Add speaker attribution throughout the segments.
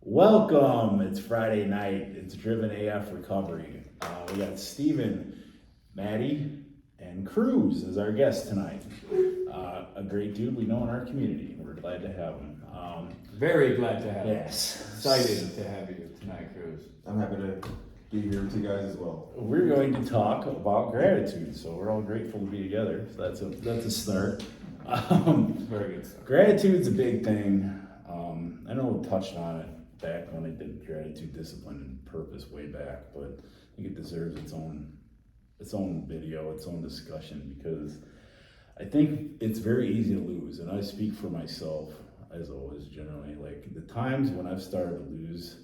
Speaker 1: Welcome. It's Friday night. It's Driven AF Recovery. We got Steven, Maddie, and Cruz as our guest tonight. A great dude we know in our community. We're glad to have him.
Speaker 2: Very glad to have you.
Speaker 1: Yes.
Speaker 2: Excited to have you tonight, Cruz.
Speaker 3: I'm happy to be here with you guys as well.
Speaker 1: We're going to talk about gratitude. So we're all grateful to be together. So that's a start.
Speaker 2: Very good stuff.
Speaker 1: Gratitude's a big thing. I know we touched on it back when I did gratitude, discipline, and purpose way back, but I think it deserves its own video, its own discussion, because I think it's very easy to lose, and I speak for myself as always. Generally, like the times when I've started to lose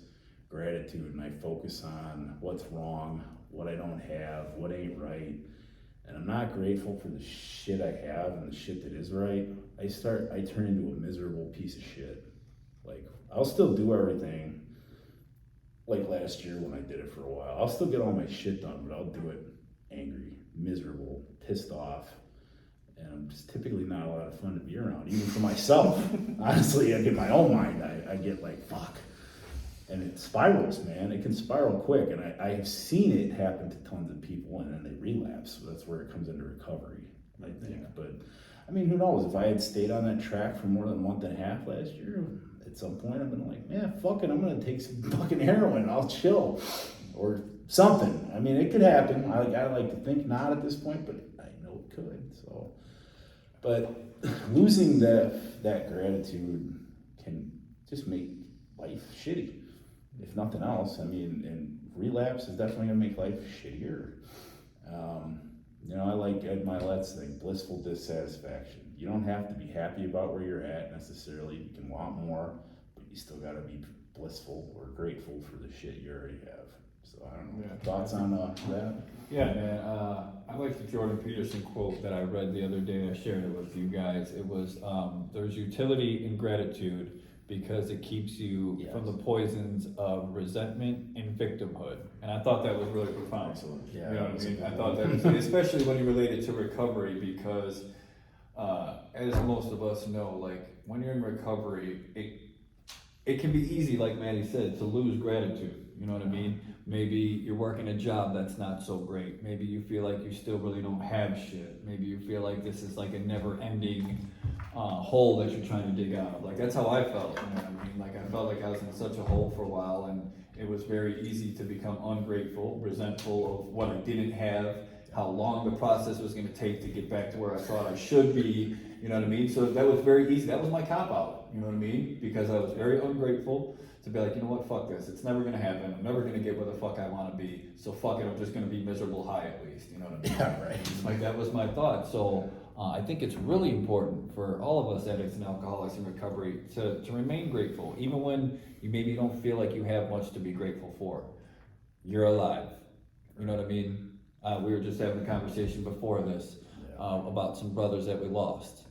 Speaker 1: gratitude and I focus on what's wrong, what I don't have, what ain't right, and I'm not grateful for the shit I have and the shit that is right, I turn into a miserable piece of shit. Like, I'll still do everything like last year when I did it for a while. I'll still get all my shit done, but I'll do it angry, miserable, pissed off. And I'm just typically not a lot of fun to be around, even for myself. Honestly, I get my own mind. I get like, fuck. And it spirals, man. It can spiral quick. And I have seen it happen to tons of people, and then they relapse. So that's where it comes into recovery, I think. But, I mean, who knows? If I had stayed on that track for more than a month and a half last year, at some point I've been like, man, fuck it, I'm gonna take some fucking heroin, I'll chill, or something. I mean, it could happen. I like to think not at this point, but I know it could. So, but losing that gratitude can just make life shitty, if nothing else. I mean, and relapse is definitely gonna make life shittier. I like Ed Milet's thing, blissful dissatisfaction. You don't have to be happy about where you're at necessarily. You can want more, but you still gotta be blissful or grateful for the shit you already have. So I don't know.
Speaker 2: Yeah.
Speaker 1: Thoughts on that?
Speaker 2: Yeah, man. I like the Jordan Peterson quote that I read the other day. I shared it with you guys. It was, there's utility in gratitude because it keeps you from the poisons of resentment and victimhood. And I thought that was really profound.
Speaker 1: Excellent.
Speaker 2: Yeah, you know what I mean? I thought that was, especially when you relate it to recovery, because as most of us know, like when you're in recovery, it can be easy, like Maddie said, to lose gratitude. You know what I mean? Maybe you're working a job that's not so great. Maybe you feel like you still really don't have shit. Maybe you feel like this is like a never-ending hole that you're trying to dig out of. Like that's how I felt. You know what I mean? Like I felt like I was in such a hole for a while, and it was very easy to become ungrateful, resentful of what I didn't have, how long the process was going to take to get back to where I thought I should be. You know what I mean? So that was very easy. That was my cop out. You know what I mean? Because I was very ungrateful. To be like, you know what, fuck this. It's never gonna happen. I'm never gonna get where the fuck I wanna be. So fuck it, I'm just gonna be miserable high at least. You know what I mean?
Speaker 1: Yeah, right.
Speaker 2: Like that was my thought. So I think it's really important for all of us addicts and alcoholics in recovery to remain grateful. Even when you maybe don't feel like you have much to be grateful for. You're alive. You know what I mean? We were just having a conversation before this about some brothers that we lost.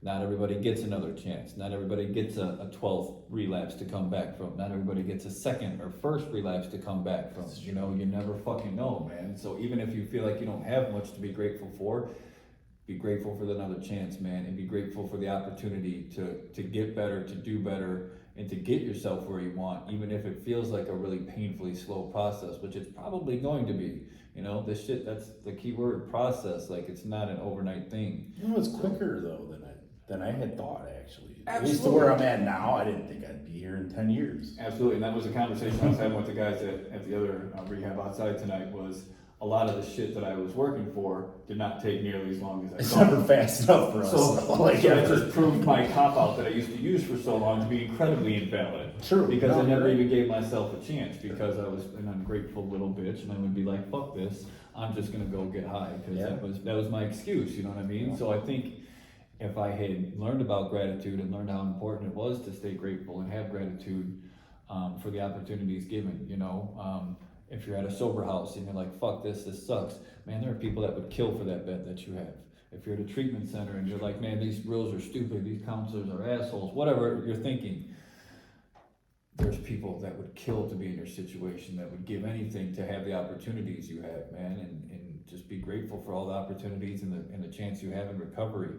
Speaker 2: Not everybody gets another chance. Not everybody gets a 12th relapse to come back from. Not everybody gets a second or first relapse to come back from. You know, you never fucking know, man. So even if you feel like you don't have much to be grateful for, be grateful for another chance, man, and be grateful for the opportunity to get better, to do better, and to get yourself where you want, even if it feels like a really painfully slow process, which it's probably going to be. You know, this shit, that's the key word, process. Like, it's not an overnight thing.
Speaker 1: You know, it's quicker though than I had thought, actually.
Speaker 2: Absolutely.
Speaker 1: At least to where I'm at now, I didn't think I'd be here in 10 years.
Speaker 2: Absolutely, and that was a conversation I was having with the guys at the other rehab outside tonight. Was a lot of the shit that I was working for did not take nearly as long as I
Speaker 1: It's
Speaker 2: thought.
Speaker 1: never fast enough for us.
Speaker 2: So it just proved my cop out that I used to use for so long to be incredibly invalid.
Speaker 1: True.
Speaker 2: Because
Speaker 1: No,
Speaker 2: I never
Speaker 1: you're right.
Speaker 2: even gave myself a chance, because I was an ungrateful little bitch, and I would be like, fuck this, I'm just gonna go get high, because that was my excuse, you know what I mean? So I think if I had learned about gratitude and learned how important it was to stay grateful and have gratitude for the opportunities given, you know, if you're at a sober house and you're like, fuck this sucks, man, there are people that would kill for that bed that you have. If you're at a treatment center and you're like, man, these rules are stupid, these counselors are assholes, whatever you're thinking, there's people that would kill to be in your situation, that would give anything to have the opportunities you have, man, and just be grateful for all the opportunities and the chance you have in recovery.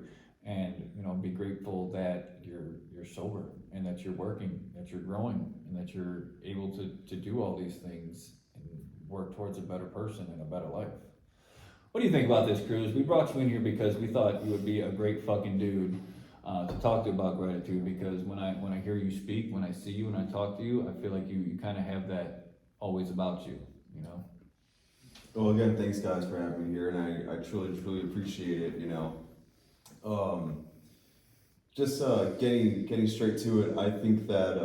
Speaker 2: and, you know, be grateful that you're sober and that you're working, that you're growing, and that you're able to do all these things and work towards a better person and a better life. What do you think about this, Cruz? We brought you in here because we thought you would be a great fucking dude to talk to about gratitude, because when I hear you speak, when I see you, when I talk to you, I feel like you kind of have that always about you, you know?
Speaker 3: Well, again, thanks guys for having me here, and I truly appreciate it, you know. Just getting straight to it, I think that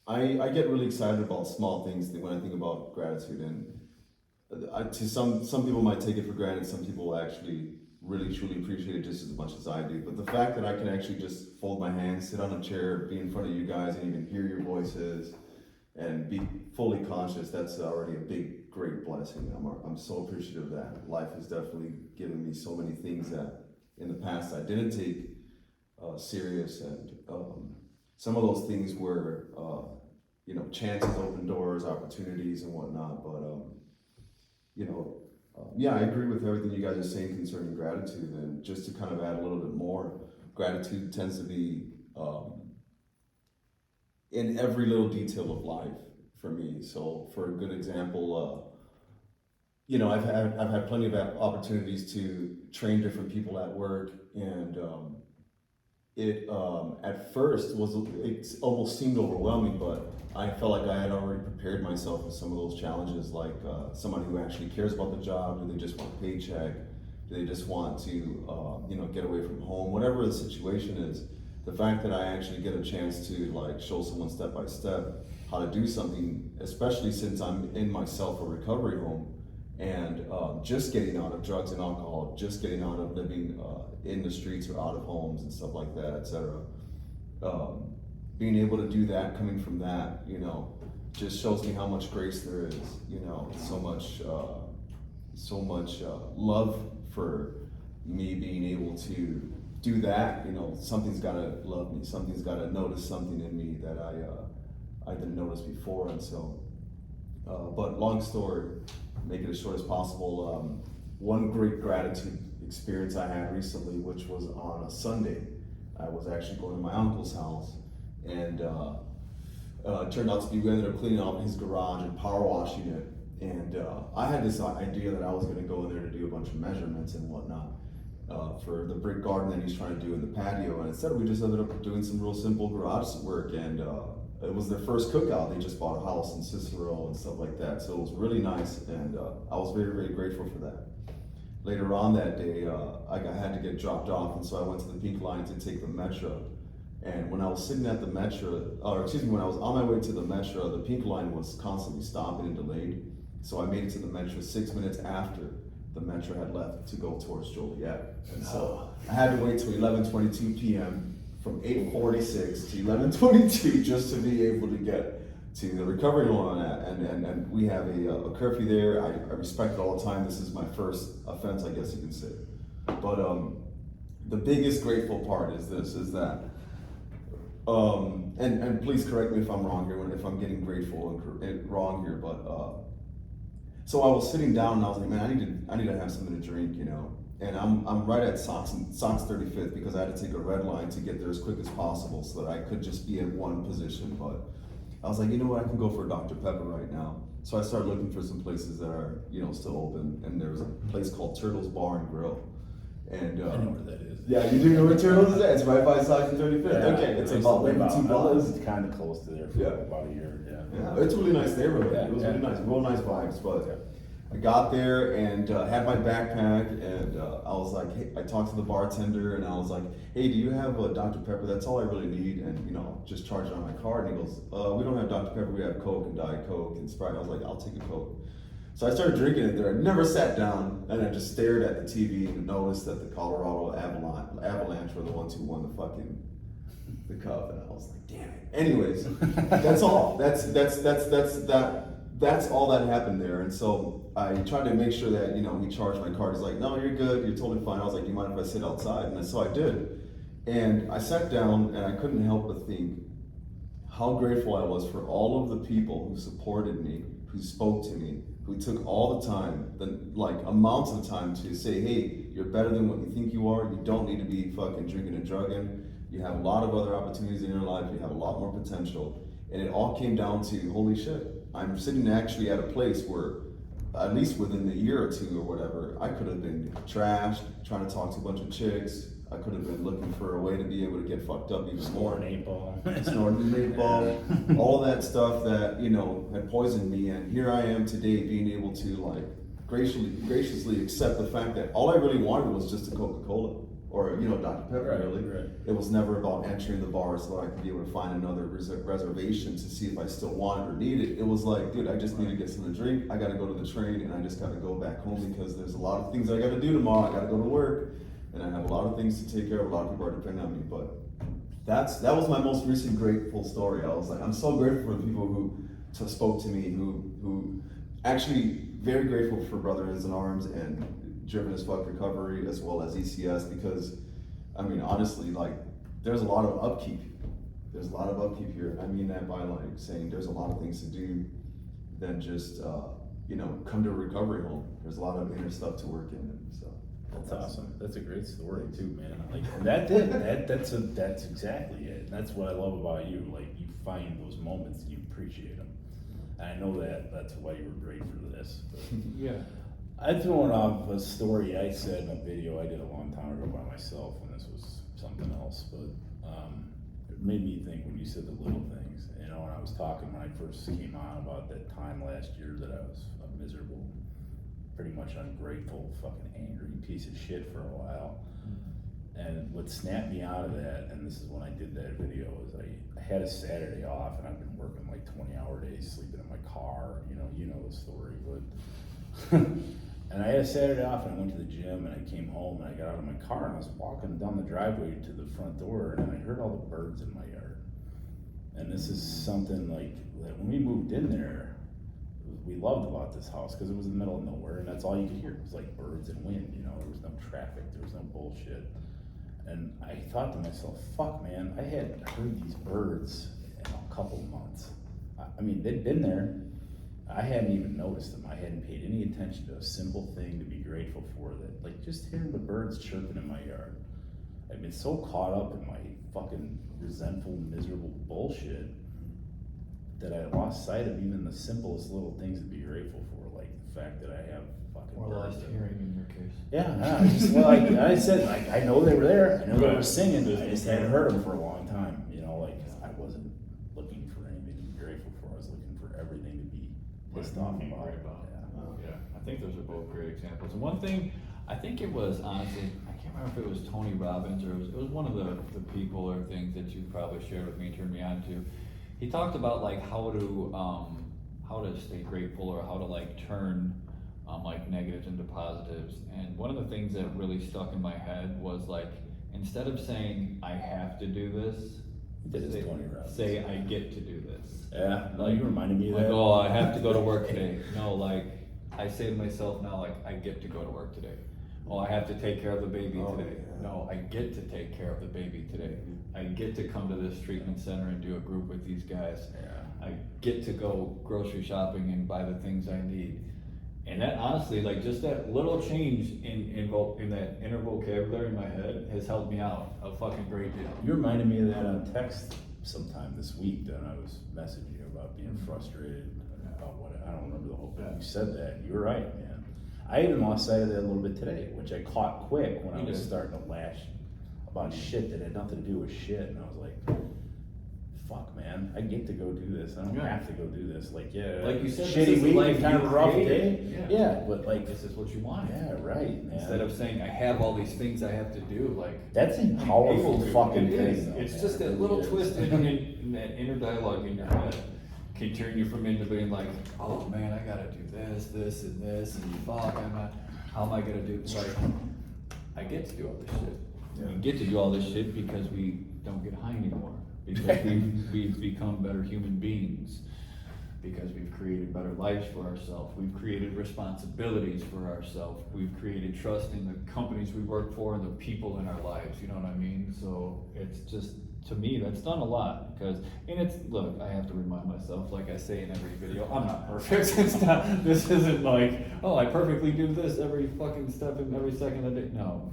Speaker 3: I get really excited about small things when I think about gratitude, and to some people might take it for granted, some people actually really truly appreciate it just as much as I do. But the fact that I can actually just fold my hands, sit on a chair, be in front of you guys, and even hear your voices, and be fully conscious, that's already a big, great blessing. I'm so appreciative of that. Life has definitely given me so many things that in the past I didn't take serious, and some of those things were, you know, chances, open doors, opportunities, and whatnot. But you know, yeah, I agree with everything you guys are saying concerning gratitude. And just to kind of add a little bit more, gratitude tends to be in every little detail of life for me. So, for a good example, you know, I've had plenty of opportunities to train different people at work, and it at first it almost seemed overwhelming, but I felt like I had already prepared myself for some of those challenges, like somebody who actually cares about the job. Do they just want a paycheck? Do they just want to you know, get away from home? Whatever the situation is, the fact that I actually get a chance to like show someone step by step how to do something, especially since I'm in myself a recovery home, and just getting out of drugs and alcohol, just getting out of living in the streets or out of homes and stuff like that, etc. Being able to do that, coming from that, you know, just shows me how much grace there is, you know, so much love for me being able to do that. You know, something's gotta love me, something's gotta notice something in me that I didn't notice before. And so, but long story, make it as short as possible. One great gratitude experience I had recently, which was on a Sunday. I was actually going to my uncle's house, and it turned out to be, we ended up cleaning out his garage and power washing it. And I had this idea that I was going to go in there to do a bunch of measurements and whatnot for the brick garden that he's trying to do in the patio. And instead, we just ended up doing some real simple garage work, and it was their first cookout. They just bought a house in Cicero and stuff like that. So it was really nice, and I was very, very grateful for that. Later on that day, I had to get dropped off, and so I went to the Pink Line to take the Metro. And when I was sitting at the Metro, when I was on my way to the Metro, the Pink Line was constantly stopping and delayed. So I made it to the Metro 6 minutes after the Metro had left to go towards Joliet. And so I had to wait till 11:22 p.m. from 8:46 to 11:22 just to be able to get to the recovery home I'm at. And we have a curfew there. I respect it all the time. This is my first offense, I guess you can say. But the biggest grateful part is this, is that, and please correct me if I'm wrong here, if I'm getting grateful and wrong here, but so I was sitting down and I was like, man, I need to have something to drink, you know. And I'm right at Sox 35th, because I had to take a red line to get there as quick as possible so that I could just be in one position. But I was like, you know what, I can go for a Dr. Pepper right now. So I started looking for some places that are, you know, still open. And there was a place called Turtles Bar and Grill. And
Speaker 1: I know where that is.
Speaker 3: yeah, you do know where Turtles is at? It's right by Sox 35th.
Speaker 1: Yeah,
Speaker 3: Okay, it's about maybe 2 blocks.
Speaker 1: It's kind of close to there for about a year.
Speaker 3: Yeah, it's a really nice neighborhood.
Speaker 1: Yeah,
Speaker 3: It was
Speaker 1: yeah.
Speaker 3: really nice, real nice vibes. But I got there and had my backpack, and I was like, hey, I talked to the bartender and I was like, hey, do you have a Dr. Pepper? That's all I really need, and you know, just charge it on my card. And he goes, we don't have Dr. Pepper, we have Coke and Diet Coke and Sprite. I was like, I'll take a Coke. So I started drinking it there. I never sat down, and I just stared at the TV and noticed that the Colorado Avalanche were the ones who won the cup, and I was like, damn it. Anyways, that's all. That's all that happened there. And so I tried to make sure that, you know, he charged my card. He's like, no, you're good, you're totally fine. I was like, do you mind if I sit outside? And so I did. And I sat down, and I couldn't help but think how grateful I was for all of the people who supported me, who spoke to me, who took all the time, like amounts of time to say, hey, you're better than what you think you are. You don't need to be fucking drinking and drugging. You have a lot of other opportunities in your life. You have a lot more potential. And it all came down to, holy shit, I'm sitting actually at a place where, at least within the year or two or whatever, I could have been trashed, trying to talk to a bunch of chicks. I could have been looking for a way to be able to get fucked up even more.
Speaker 1: Snorting 8-ball.
Speaker 3: Snorting an 8-ball, all that stuff that, you know, had poisoned me. And here I am today being able to like graciously accept the fact that all I really wanted was just a Coca-Cola or, you know, Dr. Pepper, really.
Speaker 1: Right.
Speaker 3: It was never about entering the bar so I could be able to find another reservation to see if I still want it or need it. It was like, dude, I just need to get something to drink. I got to go to the train and I just got to go back home because there's a lot of things I got to do tomorrow. I got to go to work and I have a lot of things to take care of. A lot of people are depending on me, but that was my most recent grateful story. I was like, I'm so grateful for the people who spoke to me, who actually very grateful for Brothers in Arms and Driven as Fuck Recovery as well as ECS, because I mean honestly, like there's a lot of upkeep. There's a lot of upkeep here. I mean that by like saying there's a lot of things to do than just you know, come to a recovery home. There's a lot of inner stuff to work in, and so
Speaker 1: That's awesome. That's a great story too, man. Like that's exactly it. That's what I love about you. Like you find those moments and you appreciate them. And I know that's why you were great for this. But
Speaker 2: Yeah.
Speaker 1: I'd thrown off a story I said in a video I did a long time ago by myself when this was something else, but it made me think when you said the little things. You know, when I was talking when I first came on about that time last year that I was a miserable, pretty much ungrateful, fucking angry piece of shit for a while. And what snapped me out of that, and this is when I did that video, is I had a Saturday off and I've been working like 20-hour days, sleeping in my car, you know the story, but and I had a Saturday off and I went to the gym and I came home and I got out of my car and I was walking down the driveway to the front door and I heard all the birds in my yard. And this is something like that when we moved in there, we loved about this house because it was in the middle of nowhere and that's all you could hear. It was like birds and wind, you know, there was no traffic, there was no bullshit. And I thought to myself, fuck man, I hadn't heard these birds in a couple months. I mean, they'd been there. I hadn't even noticed them. I hadn't paid any attention to a simple thing to be grateful for that, like just hearing the birds chirping in my yard. I've been so caught up in my fucking resentful, miserable bullshit that I lost sight of even the simplest little things to be grateful for, like the fact that I have fucking
Speaker 2: Or
Speaker 1: birds.
Speaker 2: lost hearing in your case.
Speaker 1: Yeah, I just, well, I said, like, I know they were there. I know they were singing. I just hadn't heard them for a long time. You know, like I wasn't looking for anything to be grateful for. I was looking for everything to be pissed off about.
Speaker 2: Yeah, I think those are both great examples. And one thing, I think it was honestly, I can't remember if it was Tony Robbins or it was one of the people or things that you probably shared with me, turned me on to. He talked about like how to stay grateful or how to like turn like negatives into positives. And one of the things that really stuck in my head was like, instead of saying I have to do this, say I get to do this.
Speaker 1: Yeah, no, you reminded me of
Speaker 2: Like,
Speaker 1: that.
Speaker 2: oh, I have to go to work today. No, like, I say to myself now, like, I get to go to work today. Oh, I have to take care of the baby today.
Speaker 3: Yeah.
Speaker 2: No, I get to take care of the baby today. I get to come to this treatment center and do a group with these guys.
Speaker 1: Yeah.
Speaker 2: I get to go grocery shopping and buy the things I need. And that honestly, like just that little change in that inner vocabulary in my head has helped me out a fucking great deal.
Speaker 1: You reminded me of that on text sometime this week that I was messaging you about being frustrated about what I don't remember the whole thing. You said that. You're right, man. I even lost sight of that a little bit today, which I caught quick when I was starting to lash about shit that had nothing to do with shit, and I was like, fuck, man, I get to go do this. I don't have to go do this. Like, yeah,
Speaker 2: Like you said,
Speaker 1: shitty
Speaker 2: this is
Speaker 1: week,
Speaker 2: life
Speaker 1: kind of
Speaker 2: you
Speaker 1: rough
Speaker 2: created.
Speaker 1: day.
Speaker 2: Yeah.
Speaker 1: Yeah, but like,
Speaker 2: This is what you want.
Speaker 1: yeah, right, man.
Speaker 2: Instead of saying I have all these things I have to do, like
Speaker 1: That's a powerful fucking
Speaker 2: it is.
Speaker 1: thing. though,
Speaker 2: It's
Speaker 1: man.
Speaker 2: just
Speaker 1: It
Speaker 2: that
Speaker 1: really
Speaker 2: little
Speaker 1: is.
Speaker 2: twist in that inner dialogue in your head can turn you from into being like, oh man, I gotta do this, and this, and fuck, how am I gonna do this? Like, I get to do all this shit.
Speaker 3: Yeah.
Speaker 2: We get to do all this shit because we don't get high anymore. Because we've become better human beings. Because we've created better lives for ourselves. We've created responsibilities for ourselves. We've created trust in the companies we work for and the people in our lives. You know what I mean? So it's just to me, that's done a lot, because, and it's, look, I have to remind myself, like I say in every video, I'm not perfect. It's not, this isn't like, oh, I perfectly do this every fucking step and every second of the day. No,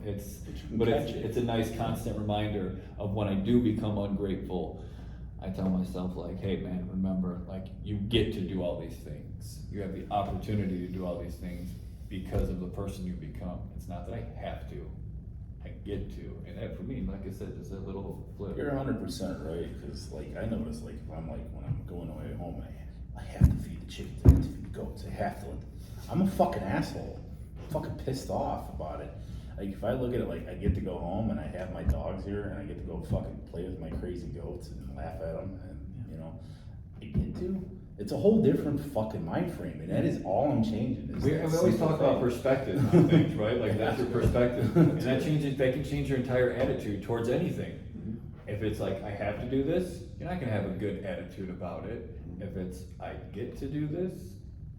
Speaker 2: but it's a nice constant reminder of when I do become ungrateful. I tell myself, like, hey man, remember, like, you get to do all these things. You have the opportunity to do all these things because of the person you become. It's not that I have to, I get to. And that, for me, like I said, is a little flip.
Speaker 1: You're 100% right, because like I notice, like if I'm like when I'm going away home, I have to feed the chickens, I have to feed the goats, I have to. I'm a fucking asshole. I'm fucking pissed off about it. Like if I look at it, like I get to go home and I have my dogs here, and I get to go fucking play with my crazy goats and laugh at them, and you know, I get to. It's a whole different fucking mind frame, and that is all I'm changing.
Speaker 2: We always talk about perspective on things, right? Like that's your perspective, and that can change your entire attitude towards anything. If it's like I have to do this, you're not gonna have a good attitude about it. If it's I get to do this,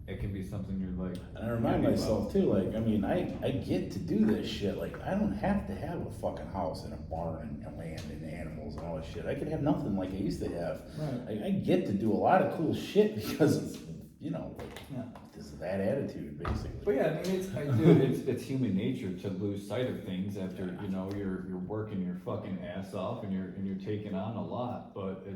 Speaker 2: it can be something you're like.
Speaker 1: And I remind myself too, like I mean, I get to do this shit. Like I don't have to have a fucking house and a barn and land and animals and all that shit. I could have nothing like I used to have.
Speaker 2: Right.
Speaker 1: I get to do a lot of cool shit because of, you know, like, this is that attitude basically.
Speaker 2: But yeah, I mean, it's human nature to lose sight of things after you know you're working your fucking ass off and you're taking on a lot. But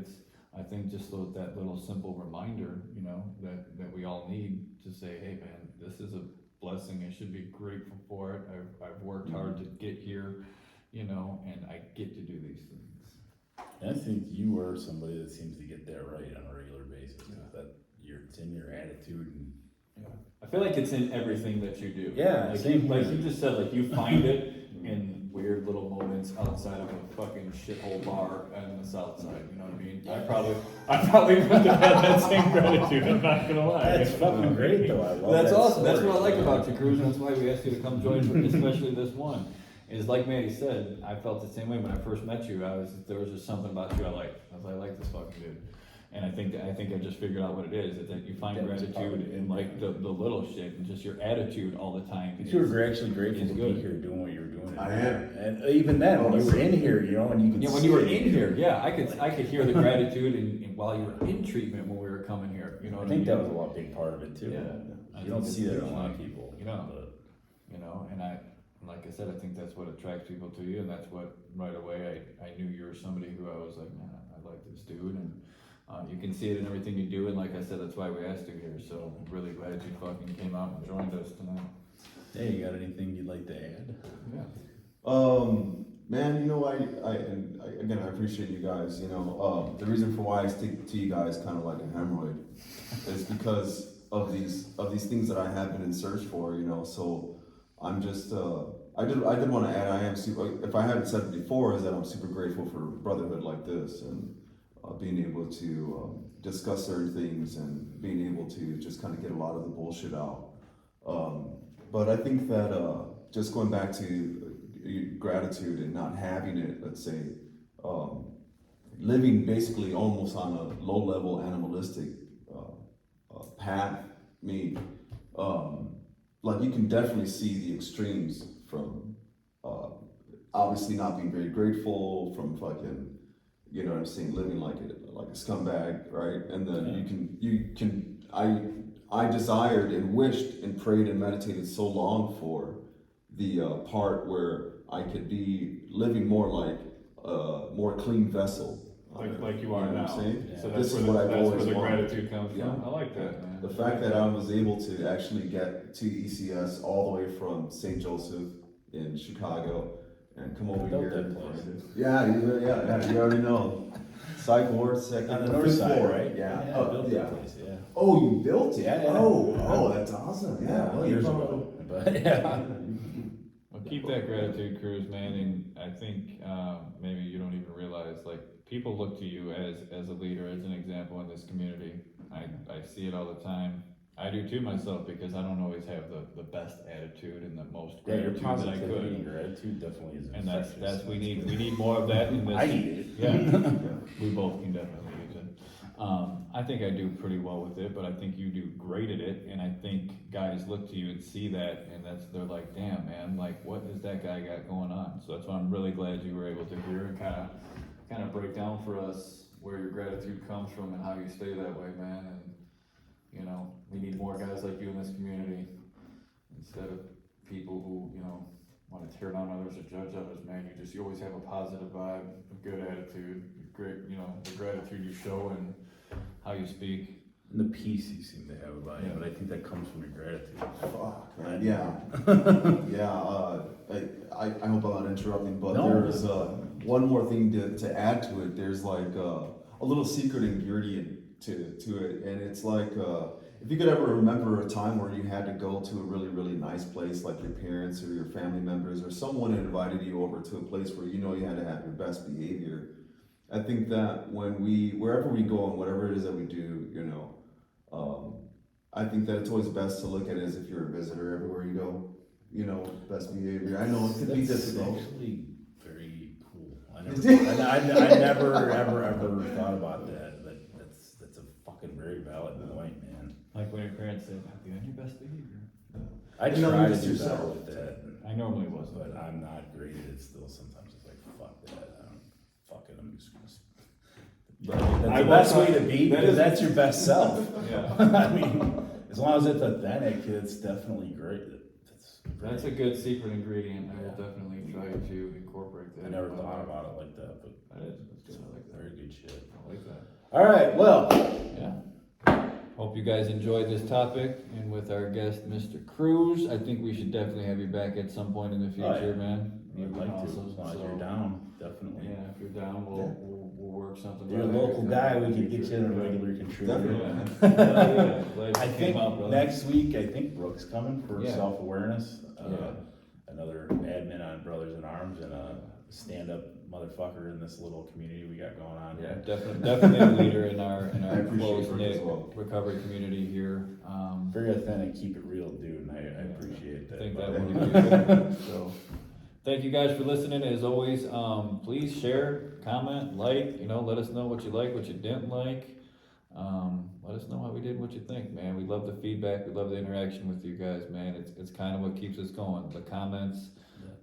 Speaker 2: I think just that little simple reminder, you know, that we all need to say, hey man, this is a blessing. I should be grateful for it. I've worked hard to get here, you know, and I get to do these things.
Speaker 1: And I think you are somebody that seems to get that right on a regular basis. That it's in your attitude and.
Speaker 2: I feel like it's in everything that you do.
Speaker 1: Yeah,
Speaker 2: like you just said, like you find it in weird little moments outside of a fucking shithole bar on the south side. You know what I mean? I probably wouldn't have had that same gratitude. I'm not gonna lie.
Speaker 1: That's fucking great though. I love
Speaker 2: That's
Speaker 1: that
Speaker 2: awesome.
Speaker 1: story.
Speaker 2: That's what I like about you, Cruz. That's why we asked you to come join, especially this one. Is like Manny said, I felt the same way when I first met you. There was just something about you I liked. I like this fucking dude. And I think I just figured out what it is that you find gratitude in like the little shit and just your attitude all the time.
Speaker 1: You were actually grateful to
Speaker 2: good.
Speaker 1: be here doing what you were doing.
Speaker 3: I am.
Speaker 1: And even then, when you were in here, you know, and you could
Speaker 2: when you were in here, I could hear the gratitude and while you were in treatment when we were coming here. You know what I mean?
Speaker 1: think that was a lot big part of it too.
Speaker 2: Yeah.
Speaker 1: You don't see that in a lot of people.
Speaker 2: You know, and like I said, I think that's what attracts people to you, and that's what right away I knew you were somebody who I was like, man, I like this dude, and you can see it in everything you do, and like I said, that's why we asked you here. So I'm really glad you fucking came out and joined us tonight.
Speaker 1: Hey, you got anything you'd like to add?
Speaker 2: Yeah.
Speaker 3: Man, you know, I appreciate you guys. You know, the reason for why I stick to you guys kind of like a hemorrhoid is because of these things that I have been in search for. You know, so I'm just I did want to add, I am super. If I haven't said it before, is that I'm super grateful for brotherhood like this and being able to discuss certain things and being able to just kind of get a lot of the bullshit out. But I think that just going back to gratitude and not having it, let's say, living basically almost on a low-level animalistic path, like you can definitely see the extremes from obviously not being very grateful, from fucking, you know what I'm saying, living like a scumbag, right? And then you can I desired and wished and prayed and meditated so long for the part where I could be living more like a more clean vessel.
Speaker 2: Like you are
Speaker 3: know
Speaker 2: now.
Speaker 3: What I'm saying?
Speaker 2: So
Speaker 3: This is what I've always
Speaker 2: the
Speaker 3: wanted.
Speaker 2: gratitude comes from. I like that, man.
Speaker 3: The fact that I was able to actually get to ECS all the way from St. Joseph in Chicago and come over
Speaker 1: Built
Speaker 3: here.
Speaker 1: that place.
Speaker 3: Yeah, you already know. Psych ward, second,
Speaker 1: On the north side,
Speaker 3: floor,
Speaker 1: right?
Speaker 3: Yeah.
Speaker 1: I built that place, yeah.
Speaker 3: Oh, you built it?
Speaker 1: Yeah.
Speaker 3: Oh, that's awesome. Yeah. Well,
Speaker 1: Years
Speaker 3: you
Speaker 1: ago. But yeah.
Speaker 2: Well, keep that gratitude, Cruz, man, and I think maybe you don't even realize, like, people look to you as a leader, as an example in this community. I see it all the time. I do too myself, because I don't always have the best attitude and the most
Speaker 1: Yeah, your
Speaker 2: gratitude that I
Speaker 1: positivity and
Speaker 2: could.
Speaker 1: gratitude definitely is
Speaker 2: And that's
Speaker 1: infectious.
Speaker 2: we need more of that in this.
Speaker 1: I need it.
Speaker 2: Yeah, we both can definitely use it. I think I do pretty well with it, but I think you do great at it, and I think guys look to you and see that, and they're like, damn man, like what has that guy got going on? So that's why I'm really glad you were able to hear and kind of kind of break down for us where your gratitude comes from and how you stay that way, man. And, you know, we need more guys like you in this community instead of people who, you know, want to tear down others or judge others, man. You always have a positive vibe, a good attitude, great, you know, the gratitude you show and how you speak.
Speaker 1: And the peace you seem to have about you,
Speaker 2: Yeah.
Speaker 1: but I think that comes from your gratitude.
Speaker 3: Fuck, man. Yeah. I hope I'm not interrupting, but
Speaker 1: No.
Speaker 3: there's one more thing to add to it. There's like a little secret ingredient to it, and it's like if you could ever remember a time where you had to go to a really, really nice place, like your parents or your family members or someone invited you over to a place where you know you had to have your best behavior. I think that wherever we go and whatever it is that we do, you know, I think that it's always best to look at it as if you're a visitor everywhere you go. You know, best behavior. I know it could be
Speaker 1: That's
Speaker 3: difficult.
Speaker 1: actually very cool. I never ever thought about that. That's a fucking very valid point, man.
Speaker 2: Like when your parents say, be on your best behavior.
Speaker 1: I
Speaker 3: You know,
Speaker 1: try
Speaker 3: you're
Speaker 1: to
Speaker 3: just
Speaker 1: do better
Speaker 3: yourself.
Speaker 1: with that,
Speaker 2: I normally wasn't.
Speaker 1: but I'm not great at it still. Sometimes it's like, fuck that. Fuck it, I'm just gonna. That's
Speaker 2: I
Speaker 1: the best
Speaker 2: work
Speaker 1: way
Speaker 2: on-
Speaker 1: to be,
Speaker 2: that
Speaker 1: because
Speaker 2: is-
Speaker 1: that's your best self.
Speaker 2: Yeah.
Speaker 1: I mean, as long as it's authentic, it's definitely great.
Speaker 2: That's a good secret ingredient. I will definitely try to incorporate that.
Speaker 1: I never thought about it like that, but
Speaker 2: That is, that's good. I like that.
Speaker 1: very good shit.
Speaker 2: I like that.
Speaker 1: All right, well,
Speaker 2: Yeah. Hope you guys enjoyed this topic, and with our guest, Mr. Cruz, I think we should definitely have you back at some point in the
Speaker 1: Oh,
Speaker 2: future,
Speaker 1: yeah.
Speaker 2: man.
Speaker 1: I'd
Speaker 2: You've
Speaker 1: like
Speaker 2: been
Speaker 1: to,
Speaker 2: awesome,
Speaker 1: as long as
Speaker 2: so-
Speaker 1: you're down, definitely.
Speaker 2: Yeah, if you're down, we'll work something.
Speaker 1: You're a
Speaker 2: out.
Speaker 1: local guy, we could get you in a
Speaker 2: Future.
Speaker 1: regular contributor.
Speaker 2: Yeah. Hell yeah. Glad
Speaker 1: I
Speaker 2: you
Speaker 1: think
Speaker 2: came out, brother.
Speaker 1: next week, I think Brooke's coming for
Speaker 2: Yeah.
Speaker 1: self-awareness.
Speaker 2: Yeah.
Speaker 1: Another admin on Brothers in Arms and a stand-up motherfucker in this little community we got going on
Speaker 2: Yeah,
Speaker 1: here.
Speaker 2: definitely a leader in our
Speaker 3: I appreciate
Speaker 2: close
Speaker 3: Brooke
Speaker 2: knit
Speaker 3: as well.
Speaker 2: recovery community here.
Speaker 1: Very authentic, keep it real, dude, and I appreciate
Speaker 2: I
Speaker 1: that.
Speaker 2: think
Speaker 1: But-
Speaker 2: that would be good. So, thank you guys for listening. As always, please share, comment, like, you know, let us know what you like, what you didn't like. Let us know how we did, what you think, man. We love the feedback. We love the interaction with you guys, man. It's kind of what keeps us going. The comments,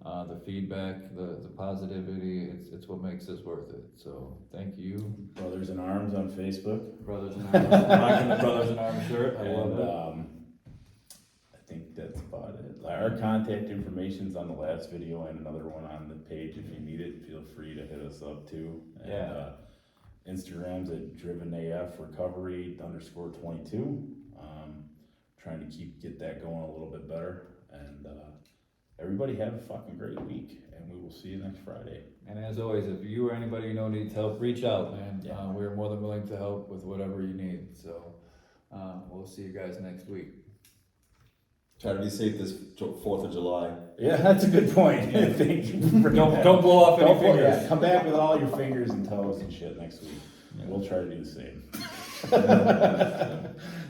Speaker 2: the feedback, the positivity, it's what makes this worth it. So thank you.
Speaker 1: Brothers in Arms on Facebook.
Speaker 2: Brothers in Arms. Rocking the Brothers in Arms shirt. I love
Speaker 1: And,
Speaker 2: it.
Speaker 1: I think that's about it. Our contact information's on the last video and another one on the page. If you need it, feel free to hit us up too. And,
Speaker 2: Yeah.
Speaker 1: Instagram's at drivenaf_recovery_22. Trying to get that going a little bit better. And everybody have a fucking great week, and we will see you next Friday.
Speaker 2: And as always, if you or anybody you know needs help, reach out, man.
Speaker 1: Yeah.
Speaker 2: We're more than willing to help with whatever you need. So we'll see you guys next week.
Speaker 3: Try to be safe this 4th of July.
Speaker 1: Yeah, that's a good point. Thank you. for bringing that
Speaker 2: Don't
Speaker 1: up.
Speaker 2: blow off any
Speaker 1: Don't blow-
Speaker 2: fingers.
Speaker 1: yeah, come back with all your fingers and toes and shit next week. We'll try to do the same.